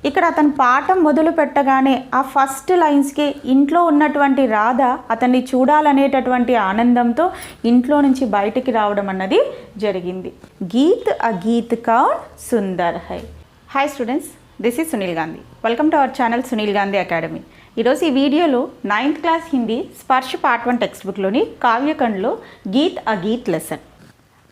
ఇక్కడ అతను పాఠం మొదలు పెట్టగానే ఆ ఫస్ట్ లైన్స్కి ఇంట్లో ఉన్నటువంటి రాధ అతన్ని చూడాలనేటటువంటి ఆనందంతో ఇంట్లో నుంచి బయటికి రావడం అన్నది జరిగింది. గీత్ అగీత్ కౌన్ సుందర్ హై. Hi students, this is Sunil Gandhi. Welcome to our channel Sunil Gandhi academy. ఈరోజు ఈ వీడియోలో 9th class Hindi Sparsh part 1 text బుక్లోని కావ్యఖండ్లో గీత్ అగీత్ లెసన్.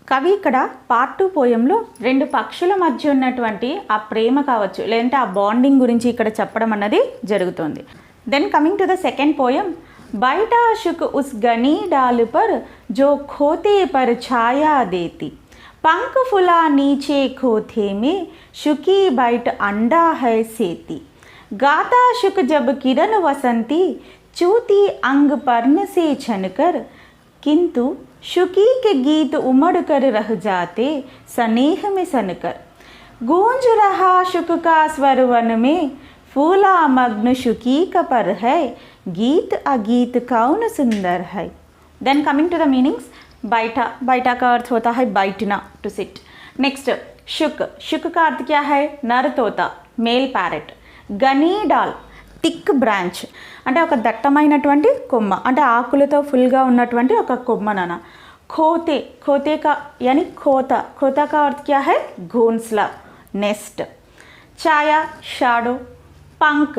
కవి ఇక్కడ పార్ట్ 2 పోయంలో రెండు పక్షుల మధ్య ఉన్నటువంటి ఆ ప్రేమ కావచ్చు, లేదంటే ఆ బాండింగ్ గురించి ఇక్కడ చెప్పడం అన్నది జరుగుతుంది. Then coming to the second poem, బయట శుక్ ఉస్ గనీ డాల్ పర్ జో ఖోతే పర్ ఛాయా దేతి, पंख फुला नीचे खोथे में शुकी बैठ अंडा है सेती, गाता शुक जब किरण वसंती चूती अंग पर्ण से छनकर, किंतु शुकी के गीत उमड़ कर रह जाते स्नेह में सनकर, गूंज रहा शुक का स्वर वन में फूला मग्न शुकी का पर है, गीत अगीत कौन सुंदर है. Then coming to the meanings, बैठा, बैठा का अर्थ होता है बैठना, टू सिट. नेक्स्ट शुक, शुक का अर्थ क्या है? नर तोता, मेल पैरेट. गनी डाल, థిక్ బ్రాంచ్ అంటే ఒక దట్టమైనటువంటి కొమ్మ, అంటే ఆకులతో ఫుల్గా ఉన్నటువంటి ఒక కొమ్మనన. ఖోతే, ఖోతే కా యాని ఖోతా, ఖోతా కా अर्थ क्या है? घोंसला, नेस्ट. छाया, షాడో. पंख,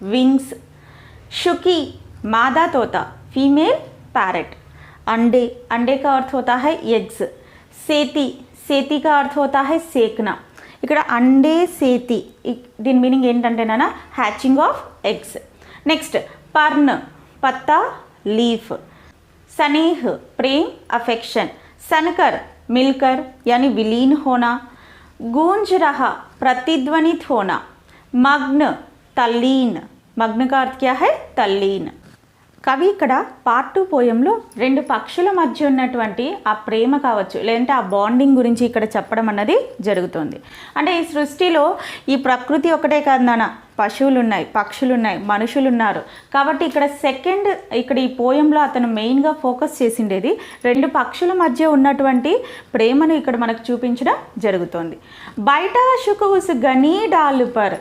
विंग्स. शुकी, मादा तोता, फीमेल पैरेट. अंडे, अंडे का अर्थ होता है एग्स. सेती, सेती का अर्थ होता है सेकना. ఇక్కడ అండే సేతి, దీని మీనింగ్ ఏంటంటే నాన్న హ్యాచింగ్ ఆఫ్ ఎగ్స్. నెక్స్ట్ పర్న్, పత్తా, లీఫ్. స్నేహ్, ప్రేమ్, అఫెక్షన్. सनकर, मिलकर यानी विलीन होना. गूंज रहा, प्रतिध्वनित होना. मग्न, तल्लीन, मग्न का अर्थ क्या है? तल्लीन. కవి ఇక్కడ పార్ట్ 2 పోయంలో రెండు పక్షుల మధ్య ఉన్నటువంటి ఆ ప్రేమ కావచ్చు, లేదంటే ఆ బాండింగ్ గురించి ఇక్కడ చెప్పడం అన్నది జరుగుతుంది. అంటే ఈ సృష్టిలో ఈ ప్రకృతి ఒకటే కాదు నాన్న, పశువులు ఉన్నాయి, పక్షులు ఉన్నాయి, మనుషులు ఉన్నారు. కాబట్టి ఇక్కడ ఈ పోయంలో అతను మెయిన్గా ఫోకస్ చేసిండేది రెండు పక్షుల మధ్య ఉన్నటువంటి ప్రేమను ఇక్కడ మనకు చూపించడం జరుగుతుంది. బయట శుక్ ఉస్ గనీ డాల్ పర్,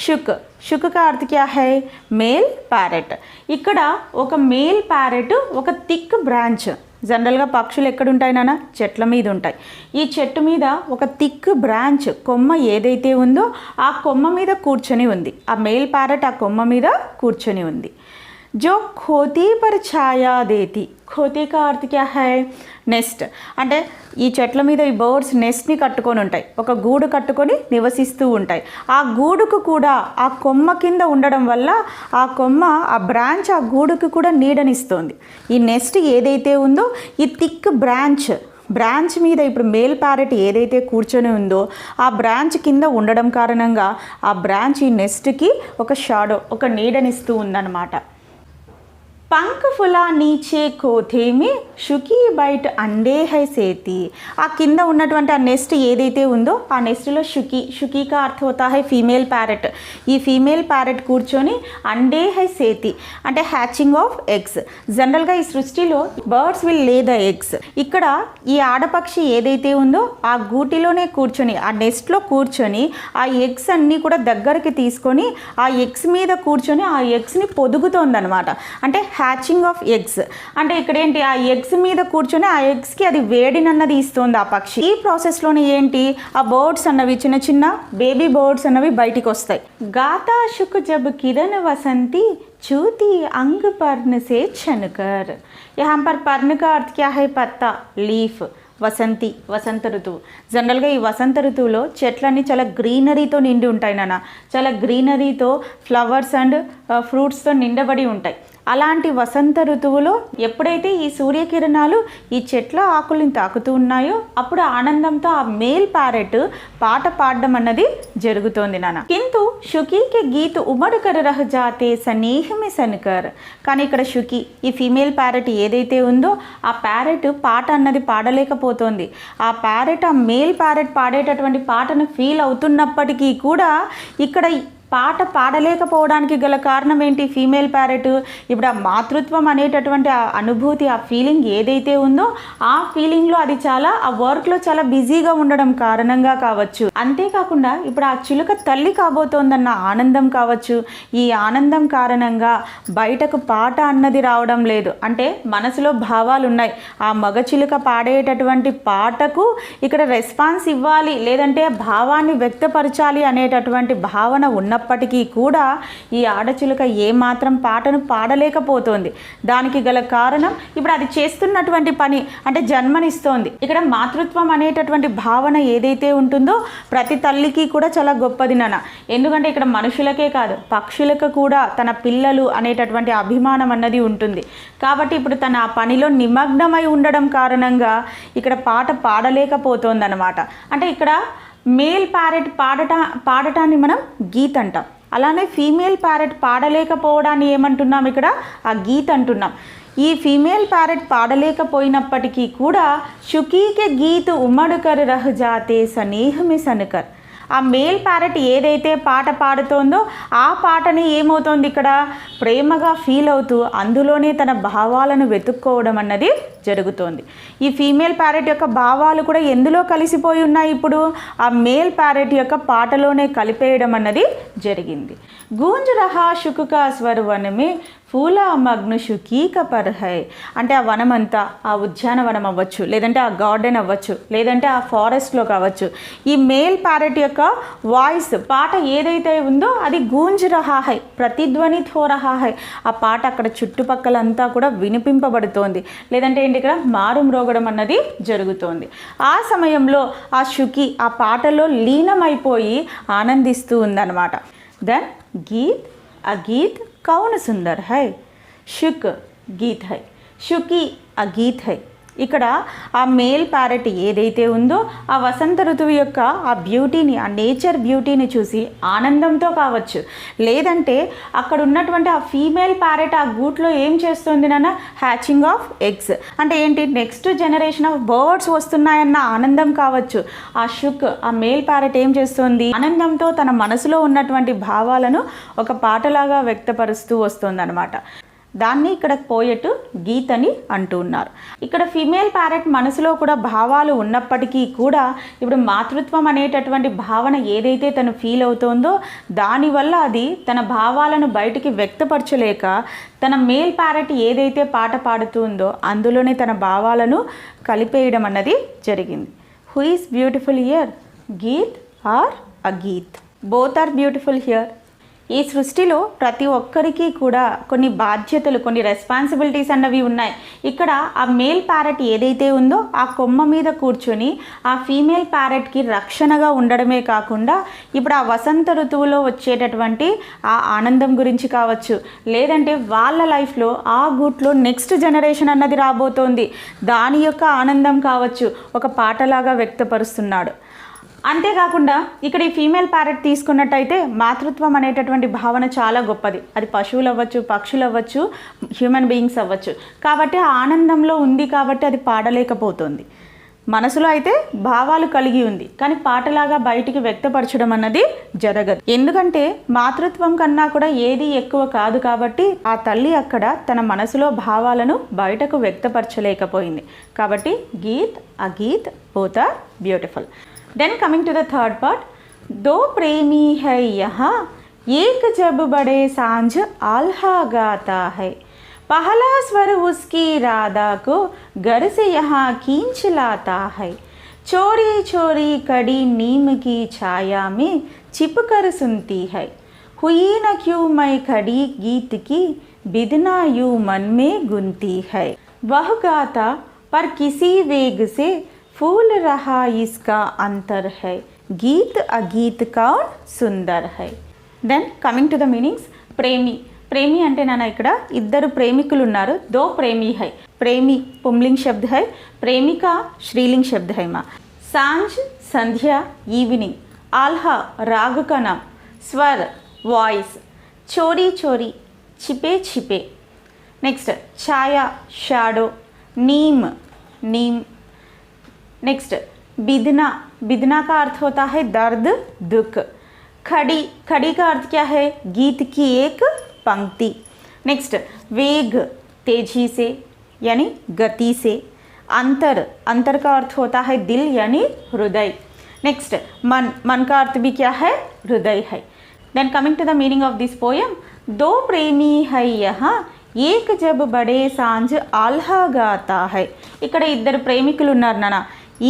శుక్, శుక్ కా అర్థ క్యా హై? Male parrot. ఇక్కడ ఒక మేల్ ప్యారెట్ ఒక థిక్ బ్రాంచ్, జనరల్గా పక్షులు ఎక్కడుంటాయి నాన్న? చెట్ల మీద ఉంటాయి. ఈ చెట్టు మీద ఒక థిక్ బ్రాంచ్, కొమ్మ ఏదైతే ఉందో ఆ కొమ్మ మీద కూర్చొని ఉంది. ఆ మేల్ ప్యారెట్ ఆ కొమ్మ మీద కూర్చొని ఉంది. జో ఖోతీ పర్ ఛాయా దేతి, ఖోతీ కా అర్థ క్యా హై? నెస్ట్. అంటే ఈ చెట్ల మీద ఈ బర్డ్స్ నెస్ట్ని కట్టుకొని ఉంటాయి, ఒక గూడు కట్టుకొని నివసిస్తూ ఉంటాయి. ఆ గూడుకు కూడా ఆ కొమ్మ కింద ఉండడం వల్ల ఆ కొమ్మ, ఆ బ్రాంచ్ ఆ గూడుకు కూడా నీడనిస్తుంది. ఈ నెస్ట్ ఏదైతే ఉందో ఈ థిక్ బ్రాంచ్ మీద ఇప్పుడు మేల్ ప్యారెట్ ఏదైతే కూర్చొని ఉందో ఆ బ్రాంచ్ కింద ఉండడం కారణంగా ఆ బ్రాంచ్ ఈ నెస్ట్కి ఒక షాడో, ఒక నీడనిస్తూ ఉందన్నమాట. पंख फुला नीचे కోథే మే షుకీ బైట్ అండే హై సేతి. ఆ కింద ఉన్నటువంటి ఆ నెస్ట్ ఏదైతే ఉందో ఆ నెస్ట్లో షుకీ కా అర్థ హోతా హై ఫీమేల్ ప్యారెట్. ఈ ఫీమేల్ ప్యారెట్ కూర్చొని అండే హై సేతి అంటే హ్యాచింగ్ ఆఫ్ ఎగ్స్. జనరల్గా ఈ సృష్టిలో బర్డ్స్ విల్ లే ద ఎగ్స్. ఇక్కడ ఈ ఆడపక్షి ఏదైతే ఉందో ఆ గూటిలోనే కూర్చొని, ఆ నెస్ట్లో కూర్చొని ఆ ఎగ్స్ అన్నీ కూడా దగ్గరికి తీసుకొని ఆ ఎగ్స్ మీద కూర్చొని ఆ ఎగ్స్ని పొదుగుతోందనమాట. అంటే హ్యాచింగ్ ఆఫ్ ఎగ్స్. అంటే ఇక్కడ ఏంటి? ఆ ఎగ్స్ మీద కూర్చొని ఆ ఎగ్స్కి అది వేడినన్నది ఇస్తుంది ఆ పక్షి. ఈ ప్రాసెస్లోనే ఏంటి? ఆ బర్డ్స్ అన్నవి, చిన్న చిన్న బేబీ బర్డ్స్ అన్నవి బయటికి వస్తాయి. గాతా శుక్ జబ్ కిరణ్ వసంతి चूती अंग पर्ण से छनकर. यहाँ पर पर्ण का अर्थ क्या है? पत्ता, लीफ. వసంతి, వసంత ఋతువు. జనరల్గా ఈ వసంత ఋతువులో చెట్లన్నీ చాలా గ్రీనరీతో నిండి ఉంటాయి నాన్న, చాలా గ్రీనరీతో ఫ్లవర్స్ అండ్ ఫ్రూట్స్తో నిండబడి ఉంటాయి. అలాంటి వసంత ఋతువులో ఎప్పుడైతే ఈ సూర్యకిరణాలు ఈ చెట్ల ఆకుల్ని తాకుతూ ఉన్నాయో అప్పుడు ఆనందంతో ఆ మేల్ ప్యారెట్ పాట పాడడం అన్నది జరుగుతోంది నాన్న. కింటు షుకీకి గీత్ ఉమడ్ కర్ రహ్ జాతే స్నేహ్ మే సన్కర్. కానీ ఇక్కడ షుకీ, ఈ ఫీమేల్ ప్యారెట్ ఏదైతే ఉందో ఆ ప్యారెట్ పాట అన్నది పాడలేకపోతుంది. ఆ ప్యారెట్, ఆ మేల్ ప్యారెట్ పాడేటటువంటి పాటను ఫీల్ అవుతున్నప్పటికీ కూడా ఇక్కడ పాట పాడలేకపోవడానికి గల కారణం ఏంటి? ఫీమేల్ ప్యారెట్ ఇప్పుడు ఆ మాతృత్వం అనేటటువంటి ఆ అనుభూతి, ఆ ఫీలింగ్ ఏదైతే ఉందో ఆ ఫీలింగ్లో అది చాలా ఆ వర్క్లో చాలా బిజీగా ఉండడం కారణంగా కావచ్చు. అంతేకాకుండా ఇప్పుడు ఆ చిలుక తల్లి కాబోతోందన్న ఆనందం కావచ్చు, ఈ ఆనందం కారణంగా బయటకు పాట అన్నది రావడం లేదు. అంటే మనసులో భావాలు ఉన్నాయి. ఆ మగ చిలుక పాడేటటువంటి పాటకు ఇక్కడ రెస్పాన్స్ ఇవ్వాలి, లేదంటే భావాన్ని వ్యక్తపరచాలి అనేటటువంటి భావన ఉన్నప్పటికీ కూడా ఈ ఆడచిలుక ఏమాత్రం పాటను పాడలేకపోతుంది. దానికి గల కారణం ఇప్పుడు అది చేస్తున్నటువంటి పని, అంటే జన్మనిస్తోంది. ఇక్కడ మాతృత్వం అనేటటువంటి భావన ఏదైతే ఉంటుందో ప్రతి తల్లికి కూడా చాలా గొప్పది నాన్న. ఎందుకంటే ఇక్కడ మనుషులకే కాదు పక్షులకు కూడా తన పిల్లలు అనేటటువంటి అభిమానం అన్నది ఉంటుంది. కాబట్టి ఇప్పుడు తన ఆ పనిలో నిమగ్నమై ఉండడం కారణంగా ఇక్కడ పాట పాడలేకపోతుంది అన్నమాట. అంటే ఇక్కడ మేల్ ప్యారెట్ పాడటాన్ని మనం గీత్ అంటాం. అలానే ఫీమేల్ ప్యారెట్ పాడలేకపోవడాన్ని ఏమంటున్నాం? ఇక్కడ ఆ గీత్ అంటున్నాం. ఈ ఫీమేల్ ప్యారెట్ పాడలేకపోయినప్పటికీ కూడా షుకీకే గీత్ ఉమడుకర్ రహ్ జాతే సనేహమే సనకర్. ఆ మేల్ ప్యారెట్ ఏదైతే పాట పాడుతోందో ఆ పాటని ఏమవుతోంది ఇక్కడ ప్రేమగా ఫీల్ అవుతూ అందులోనే తన భావాలను వెతుక్కోవడం అన్నది జరుగుతోంది. ఈ ఫీమేల్ ప్యారెట్ యొక్క భావాలు కూడా ఎందులో కలిసిపోయి ఉన్నాయి? ఇప్పుడు ఆ మేల్ ప్యారెట్ యొక్క పాటలోనే కలిపేయడం అన్నది జరిగింది. గూంజ్ రహా షుకుకా స్వరవనమే ఫూలా మగ్ను షుకీక పర్హై. అంటే ఆ వనమంతా, ఆ ఉద్యానవనం అవ్వచ్చు, లేదంటే ఆ గార్డెన్ అవ్వచ్చు, లేదంటే ఆ ఫారెస్ట్లో కావచ్చు, ఈ మేల్ ప్యారెట్ యొక్క వాయిస్ పాట ఏదైతే ఉందో అది గూంజ్ రహాహై, ప్రతిధ్వనిత్ హో రహాహై. ఆ పాట అక్కడ చుట్టుపక్కలంతా కూడా వినిపింపబడుతోంది, లేదంటే ఏంటి ఇక్కడ మారుమ్రోగడం అన్నది జరుగుతోంది. ఆ సమయంలో ఆ షుకి ఆ పాటలో లీనమైపోయి ఆనందిస్తూ ఉందన్నమాట. దెన్ గీత్ అగీత్ కౌన్ సుందర్ హై, షుక్ గీత్ హై, షుకి అగీత్ హై. ఇక్కడ ఆ మేల్ ప్యారెట్ ఏదైతే ఉందో ఆ వసంత ఋతువు యొక్క ఆ బ్యూటీని, ఆ నేచర్ బ్యూటీని చూసి ఆనందంతో కావచ్చు, లేదంటే అక్కడ ఉన్నటువంటి ఆ ఫీమేల్ ప్యారెట్ ఆ గూట్లో ఏం చేస్తుంది నాన్న? Hatching of eggs. అంటే ఏంటి? నెక్స్ట్ జనరేషన్ ఆఫ్ బర్డ్స్ వస్తున్నాయన్న ఆనందం కావచ్చు. ఆ షుక్ ఆ మేల్ ప్యారెట్ ఏం చేస్తుంది? ఆనందంతో తన మనసులో ఉన్నటువంటి భావాలను ఒక పాటలాగా వ్యక్తపరుస్తూ వస్తుంది అనమాట. దాన్ని ఇక్కడ పోయెట్ గీత్ అని అంటూ ఉన్నారు. ఇక్కడ ఫీమేల్ ప్యారెట్ మనసులో కూడా భావాలు ఉన్నప్పటికీ కూడా ఇప్పుడు మాతృత్వం అనేటటువంటి భావన ఏదైతే తను ఫీల్ అవుతోందో దానివల్ల అది తన భావాలను బయటికి వ్యక్తపరచలేక తన మేల్ ప్యారెట్ ఏదైతే పాట పాడుతుందో అందులోనే తన భావాలను కలిపేయడం అన్నది జరిగింది. Who is beautiful here, geet or ageet? Both are beautiful here. ఈ సృష్టిలో ప్రతి ఒక్కరికి కూడా కొన్ని బాధ్యతలు, కొన్ని రెస్పాన్సిబిలిటీస్ అన్నవి ఉన్నాయి. ఇక్కడ ఆ మేల్ ప్యారెట్ ఏదైతే ఉందో ఆ కొమ్మ మీద కూర్చొని ఆ ఫీమేల్ ప్యారెట్కి రక్షణగా ఉండడమే కాకుండా ఇప్పుడు ఆ వసంత ఋతువులో వచ్చేటటువంటి ఆ ఆనందం గురించి కావచ్చు, లేదంటే వాళ్ళ లైఫ్లో ఆ గూట్లో నెక్స్ట్ జనరేషన్ అన్నది రాబోతోంది, దాని యొక్క ఆనందం కావచ్చు ఒక పాటలాగా వ్యక్తపరుస్తున్నాడు. అంతేకాకుండా ఇక్కడ ఈ ఫీమేల్ ప్యారెట్ తీసుకున్నట్టయితే మాతృత్వం అనేటటువంటి భావన చాలా గొప్పది. అది పశువులు అవ్వచ్చు, పక్షులు అవ్వచ్చు, హ్యూమన్ బీయింగ్స్ అవ్వచ్చు. కాబట్టి ఆ ఆనందంలో ఉంది కాబట్టి అది పాడలేకపోతుంది. మనసులో అయితే భావాలు కలిగి ఉంది కానీ పాటలాగా బయటికి వ్యక్తపరచడం అన్నది జరగదు. ఎందుకంటే మాతృత్వం కన్నా కూడా ఏది ఎక్కువ కాదు కాబట్టి ఆ తల్లి అక్కడ తన మనసులో భావాలను బయటకు వ్యక్తపరచలేకపోయింది. కాబట్టి geet ageet both are beautiful. Then coming to the third part, दो प्रेमी है यहाँ एक जब बड़े सांझ आल्हा गाता है, पहला स्वर उसकी राधा को घर से यहाँ खींच लाता है, चोरी चोरी कड़ी नीम की छाया में छिप कर सुनती है, हुई न क्यों मैं खड़ी गीत की बिदना यूं मन में गुनती है, वह गाता पर किसी वेग से फूल रहा इसका अंतर है, गीत अगीत कौन सुंदर है. Then coming to the meanings. ప్రేమి, ప్రేమి అంటే నాన్న ఇక్కడ ఇద్దరు ప్రేమికులు ఉన్నారు. దో ప్రేమి హై, ప్రేమి పుంలింగ్ శబ్ద హై, ప్రేమిక శ్రీలింగ్ శబ్ద హై మా. सांझ संध्या ఈవినింగ్, आल्हा राग का नाम, स्वर वॉइस, चोरी चोरी छिपे छिपे. नेक्स्ट छाया शैडो, नीम नीम. नेक्स्ट बिदना, बिदना का अर्थ होता है दर्द दुख. खड़ी, खड़ी का अर्थ क्या है? गीत की एक पंक्ति। नेक्स्ट वेग, तेजी से यानी गति से। अंतर, अंतर का अर्थ होता है दिल यानी हृदय। नेक्स्ट मन, मन का अर्थ भी क्या है? हृदय है। Then coming to the meaning of this poem, दो प्रेमी है यहाँ ఏక్ జబ్ బడే సాంజ్ ఆల్హా గాతా హై. ఇక్కడ ఇద్దరు ప్రేమికులు ఉన్నారు నాన్న.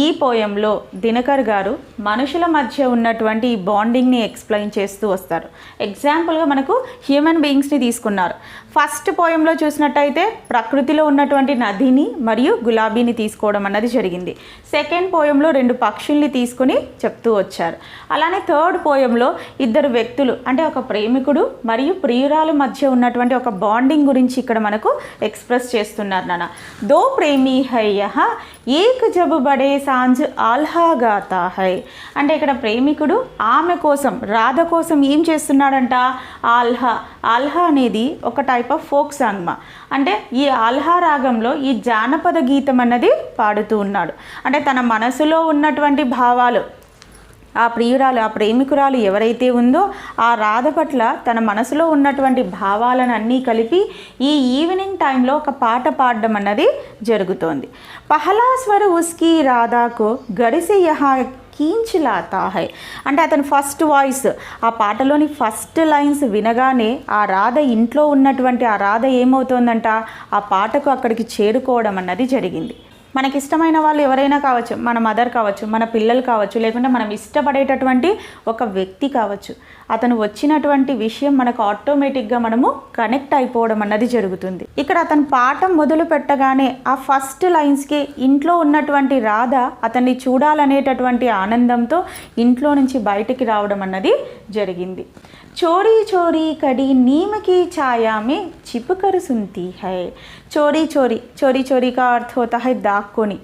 ఈ పోయంలో దినకర్ గారు మనుషుల మధ్య ఉన్నటువంటి ఈ బాండింగ్ని ఎక్స్ప్లెయిన్ చేస్తూ వస్తారు. ఎగ్జాంపుల్గా మనకు హ్యూమన్ బీయింగ్స్ని తీసుకున్నారు. ఫస్ట్ పోయంలో చూసినట్టయితే ప్రకృతిలో ఉన్నటువంటి నదిని మరియు గులాబీని తీసుకోవడం అన్నది జరిగింది. సెకండ్ పోయంలో రెండు పక్షుల్ని తీసుకుని చెప్తూ వచ్చారు. అలానే థర్డ్ పోయంలో ఇద్దరు వ్యక్తులు అంటే ఒక ప్రేమికుడు మరియు ప్రియురాలు మధ్య ఉన్నటువంటి ఒక బాండింగ్ గురించి ఇక్కడ మనకు ఎక్స్ప్రెస్ చేస్తున్నారు నాన్న. దో ప్రేమీ హై యహా ఏక్ జబ్ బడే సాంజ్ ఆల్హా గాతా హై. అంటే ఇక్కడ ప్రేమికుడు ఆమె కోసం, రాధ కోసం ఏం చేస్తున్నాడంట? ఆల్హా. ఆల్హా అనేది ఒక టైప్ ఆఫ్ ఫోక్ సాంగ్ మా. అంటే ఈ ఆల్హా రాగంలో ఈ జానపద గీతం అన్నది పాడుతూ ఉన్నాడు. అంటే తన మనసులో ఉన్నటువంటి భావాలు, ఆ ప్రియురాలు, ఆ ప్రేమికురాలు ఎవరైతే ఉందో ఆ రాధ పట్ల తన మనసులో ఉన్నటువంటి భావాలను అన్నీ కలిపి ఈ ఈవినింగ్ టైంలో ఒక పాట పాడడం అన్నది జరుగుతోంది. పహలా స్వర ఉస్కి రాధాకు గడిసె యహా కీంచిలాతా హై. అంటే అతని ఫస్ట్ వాయిస్, ఆ పాటలోని ఫస్ట్ లైన్స్ వినగానే ఆ రాధ ఇంట్లో ఉన్నటువంటి ఆ రాధ ఏమవుతోందంట? ఆ పాటకు అక్కడికి చేరుకోవడం అన్నది జరిగింది. మనకి ఇష్టమైన వాళ్ళు ఎవరైనా కావచ్చు, మన మదర్ కావచ్చు, మన పిల్లలు కావచ్చు, లేకుంటే మనం ఇష్టపడేటటువంటి ఒక వ్యక్తి కావచ్చు. అతను వచ్చినటువంటి విషయం మనకు ఆటోమేటిక్గా మనము కనెక్ట్ అయిపోవడం అన్నది జరుగుతుంది. ఇక్కడ అతను పాఠం మొదలు పెట్టగానే ఆ ఫస్ట్ లైన్స్కి ఇంట్లో ఉన్నటువంటి రాధ అతన్ని చూడాలనేటటువంటి ఆనందంతో ఇంట్లో నుంచి బయటికి రావడం అన్నది జరిగింది. చోరీ చోరీ కడి नीम की छाया में छिप कर सुनती है. చోరీ చోరీ, చోరీ చోరీ కా అర్థ హోతా హై దాక్కొని.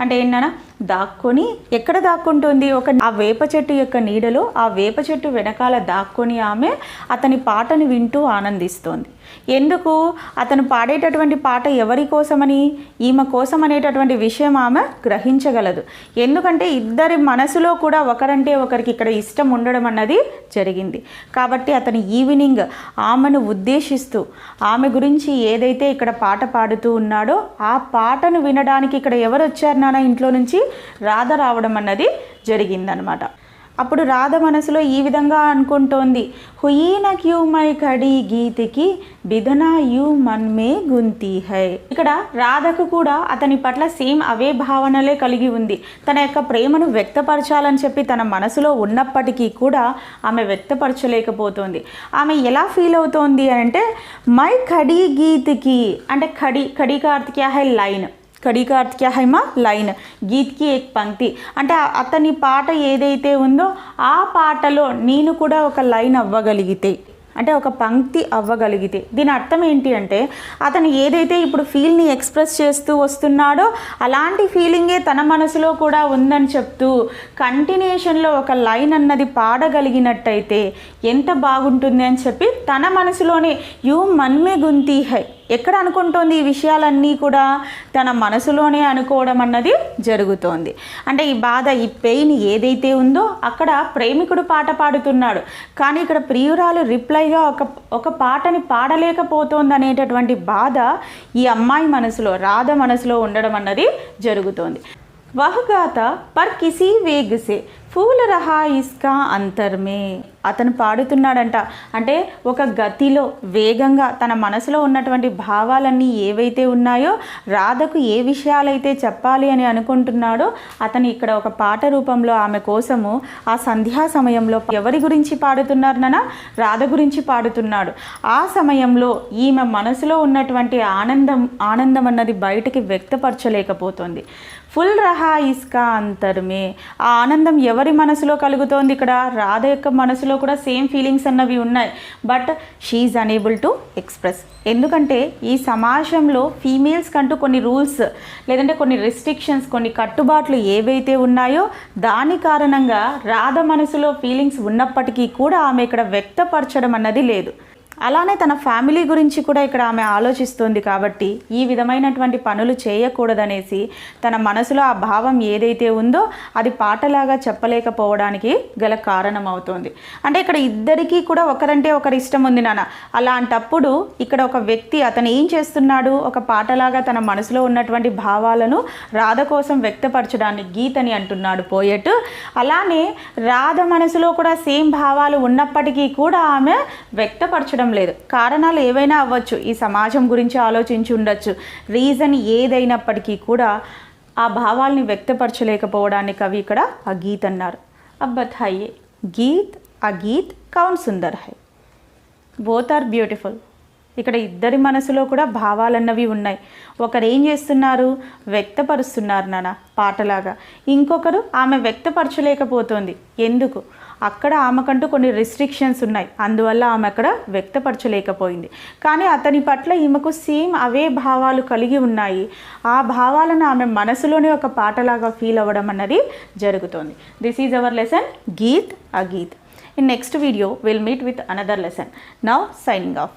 అంటే ఏంటన్నా, దాక్కొని ఎక్కడ దాక్కుంటుంది? ఆ వేప చెట్టు యొక్క నీడలో, ఆ వేప చెట్టు వెనకాల దాక్కొని ఆమె అతని పాటను వింటూ ఆనందిస్తోంది. ఎందుకు? అతను పాడేటటువంటి పాట ఎవరి కోసమని? ఈమె కోసం అనేటటువంటి విషయం ఆమె గ్రహించగలదు. ఎందుకంటే ఇద్దరి మనసులో కూడా ఒకరంటే ఒకరికి ఇక్కడ ఇష్టం ఉండడం అన్నది జరిగింది. కాబట్టి అతను ఈవినింగ్ ఆమెను ఉద్దేశిస్తూ ఆమె గురించి ఏదైతే ఇక్కడ పాట పాడుతూ ఉన్నాడో ఆ పాటను వినడానికి ఇక్కడ ఎవరు వచ్చారు నాన్న? ఇంట్లో నుంచి రాధ రావడం అన్నది జరిగిందనమాట. అప్పుడు రాధ మనసులో ఈ విధంగా అనుకుంటోంది, హుయీన క్యూ మై ఖడీ గీతికి బిధనా యూ మన్ మే గుంతీ హై. ఇక్కడ రాధకు కూడా అతని పట్ల సేమ్ అవే భావనలే కలిగి ఉంది. తన యొక్క ప్రేమను వ్యక్తపరచాలని చెప్పి తన మనసులో ఉన్నప్పటికీ కూడా ఆమె వ్యక్తపరచలేకపోతుంది. ఆమె ఎలా ఫీల్ అవుతోంది అంటే, మై ఖడీ గీతికి, అంటే ఖడీ, ఖడీ కా అర్థ క్యా హై? లైన్. కడి కా అర్థ క్యా హై మా? లైన్. గీత్ కి ఏక్ పంక్తి. అంటే అతని పాట ఏదైతే ఉందో ఆ పాటలో నేను కూడా ఒక లైన్ అవ్వగలిగితే, అంటే ఒక పంక్తి అవ్వగలిగితే, దీని అర్థం ఏంటి అంటే అతను ఏదైతే ఇప్పుడు ఫీల్ని ఎక్స్ప్రెస్ చేస్తూ వస్తున్నాడో అలాంటి ఫీలింగే తన మనసులో కూడా ఉందని చెప్తూ కంటిన్యూషన్లో ఒక లైన్ అన్నది పాడగలిగినట్టయితే ఎంత బాగుంటుంది అని చెప్పి తన మనసులోనే యూ మన్మే గుంతీ హై. ఎక్కడ అనుకుంటోంది ఈ విషయాలన్నీ కూడా? తన మనసులోనే అనుకోవడం అన్నది జరుగుతోంది. అంటే ఈ బాధ, ఈ పెయిన్ ఏదైతే ఉందో అక్కడ ప్రేమికుడు పాట పాడుతున్నాడు, కానీ ఇక్కడ ప్రియురాలు రిప్లైగా ఒక పాటని పాడలేకపోతోంది అనేటటువంటి బాధ ఈ అమ్మాయి మనసులో, రాధ మనసులో ఉండడం అన్నది జరుగుతోంది. వహ్ గాతా పర్ కిసీ వేగ్ సే ఫూల్ రహా ఇస్కా అంతర్మే. అతను పాడుతున్నాడంట, అంటే ఒక గతిలో వేగంగా తన మనసులో ఉన్నటువంటి భావాలన్నీ ఏవైతే ఉన్నాయో, రాధకు ఏ విషయాలైతే చెప్పాలి అని అనుకుంటున్నాడో అతను ఇక్కడ ఒక పాట రూపంలో ఆమె కోసము ఆ సంధ్యా సమయంలో ఎవరి గురించి పాడుతున్నారు నాన్న? రాధ గురించి పాడుతున్నాడు. ఆ సమయంలో ఈమె మనసులో ఉన్నటువంటి ఆనందం అన్నది బయటికి వ్యక్తపరచలేకపోతుంది. ఫుల్ రహా ఇస్కా అంతర్మే. ఆ ఆనందం ఎవరి మనసులో కలుగుతోంది? ఇక్కడ రాధ యొక్క మనసులో కూడా సేమ్ ఫీలింగ్స్ అన్నవి ఉన్నాయి, but she unable to express. ఎందుకంటే ఈ సమాజంలో ఫీమేల్స్ కంటూ కొన్ని రూల్స్ లేదంటే కొన్ని రెస్ట్రిక్షన్స్, కొన్ని కట్టుబాట్లు ఏవైతే ఉన్నాయో దాని కారణంగా రాధ మనసులో ఫీలింగ్స్ ఉన్నప్పటికీ కూడా ఆమె ఇక్కడ వ్యక్తపరచడం అన్నది లేదు. అలానే తన ఫ్యామిలీ గురించి కూడా ఇక్కడ ఆమె ఆలోచిస్తుంది కాబట్టి ఈ విధమైనటువంటి పనులు చేయకూడదనేసి తన మనసులో ఆ భావం ఏదైతే ఉందో అది పాటలాగా చెప్పలేకపోవడానికి గల కారణం అవుతుంది. అంటే ఇక్కడ ఇద్దరికీ కూడా ఒకరంటే ఒకరి ఇష్టం ఉంది నాన్న. అలాంటప్పుడు ఇక్కడ ఒక వ్యక్తి అతను ఏం చేస్తున్నాడు, ఒక పాటలాగా తన మనసులో ఉన్నటువంటి భావాలను రాధ కోసం వ్యక్తపరచడాన్ని గీత్ అని అంటున్నాడు పోయెట్. అలానే రాధ మనసులో కూడా సేమ్ భావాలు ఉన్నప్పటికీ కూడా ఆమె వ్యక్తపరచడం లేదు. కారణాలు ఏవైనా అవ్వచ్చు, ఈ సమాజం గురించి ఆలోచించి ఉండొచ్చు. రీజన్ ఏదైనప్పటికీ కూడా ఆ భావాల్ని వ్యక్తపరచలేకపోవడాన్ని కవి ఇక్కడ అగీత్ అన్నారు. అబ్బత్ హైయే గీత్ అగీత్ కౌన్ సుందర్ హై, బోత్ ఆర్ బ్యూటిఫుల్. ఇక్కడ ఇద్దరి మనసులో కూడా భావాలన్నవి ఉన్నాయి. ఒకరు ఏం చేస్తున్నారు, వ్యక్తపరుస్తున్నారు నాన్న పాటలాగా. ఇంకొకరు ఆమె వ్యక్తపరచలేకపోతుంది. ఎందుకు, అక్కడ ఆమెకంటూ కొన్ని రిస్ట్రిక్షన్స్ ఉన్నాయి, అందువల్ల ఆమె అక్కడ వ్యక్తపరచలేకపోయింది. కానీ అతని పట్ల ఈమెకు సేమ్ అవే భావాలు కలిగి ఉన్నాయి. ఆ భావాలను ఆమె మనసులోనే ఒక పాటలాగా ఫీల్ అవ్వడం అన్నది జరుగుతుంది. This is our lesson Geet Ageet. In next video we'll meet with another lesson. Now signing off.